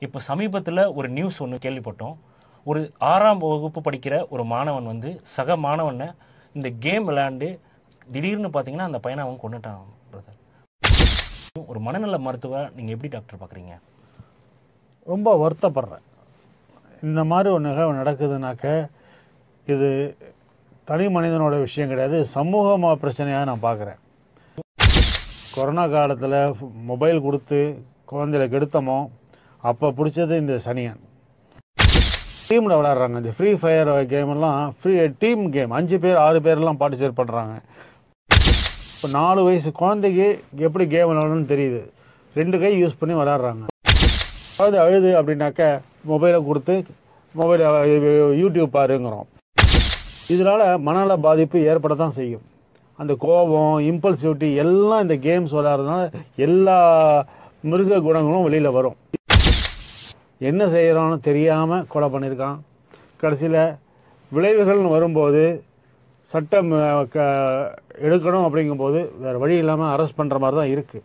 இப்போ சமீபத்தில் ஒரு நியூஸ் ஒன்று கேள்விப்பட்டோம். ஒரு 6ஆம் வகுப்பு படிக்கிற ஒரு மாணவன் வந்து சக மாணவனை இந்த கேம் விளையாண்டு திடீர்னு பார்த்தீங்கன்னா அந்த பையனை அவன் கொண்டுட்டான் பிரதர். ஒரு மனநல மருத்துவர் நீங்கள் எப்படி டாக்டர் பார்க்குறீங்க? ரொம்ப வருத்தப்படுறேன். இந்த மாதிரி ஒரு நிகழ்வு நடக்குதுனாக்க இது தனி மனிதனோட விஷயம் கிடையாது, சமூகமாக பிரச்சனையாக நான் பார்க்குறேன். கொரோனா காலத்தில் மொபைல் கொடுத்து குழந்தைகளை கெடுத்தமோ அப்போ பிடிச்சது இந்த சனியன். டீமில் விளையாடுறாங்க. இந்த ஃப்ரீ ஃபயர் கேமெல்லாம் டீம் கேம், 5 பேர் 6 பேர்லாம் பார்ட்டிசிபேட் பண்ணுறாங்க. இப்போ 4 வயசு குழந்தைக்கு எப்படி கேம் விளையாடணும்னு தெரியுது. 2 கை யூஸ் பண்ணி விளையாடுறாங்க. அதாவது அழுது அப்படின்னாக்க மொபைலை கொடுத்து மொபைல் யூடியூப் பாருங்கிறோம். இதனால் மனநல பாதிப்பு ஏற்பட தான் செய்யும். அந்த கோபம், இம்பல்சிவிட்டி எல்லாம் இந்த கேம்ஸ் விளையாடுறதுனால எல்லா மிருக குணங்களும் வெளியில் வரும். என்ன செய்கிறோன்னு தெரியாமல் கொலை பண்ணியிருக்கான். கடைசியில் விளைவுகள்னு வரும்போது சட்டம் எடுக்கணும் அப்படிங்கும்போது வேறு வழி இல்லாமல் அரெஸ்ட் பண்ணுற மாதிரி தான் இருக்குது.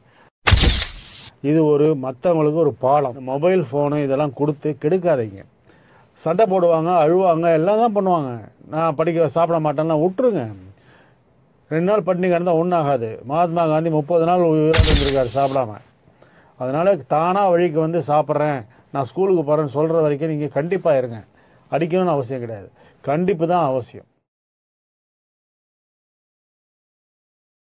இது ஒரு மற்றவங்களுக்கு ஒரு பாடம். மொபைல் ஃபோனு இதெல்லாம் கொடுத்து கெடுக்காதீங்க. சண்டை போடுவாங்க, அழுவாங்க, எல்லாம் தான் பண்ணுவாங்க. நான் சாப்பிட மாட்டேன்னா விட்டுருங்க. 2 நாள் பட்டினி கிடந்தால் ஒன்றும் ஆகாது. மகாத்மா காந்தி 30 நாள் உயிரோடு இருந்திருக்காரு சாப்பிடாம. அதனால் தானாக வழிக்கு வந்து சாப்பிட்றேன், நான் ஸ்கூலுக்கு போகிறேன்னு சொல்கிற வரைக்கும் நீங்கள் கண்டிப்பாக இருங்க. அடிக்கணும்னு அவசியம் கிடையாது, கண்டிப்பு தான் அவசியம்.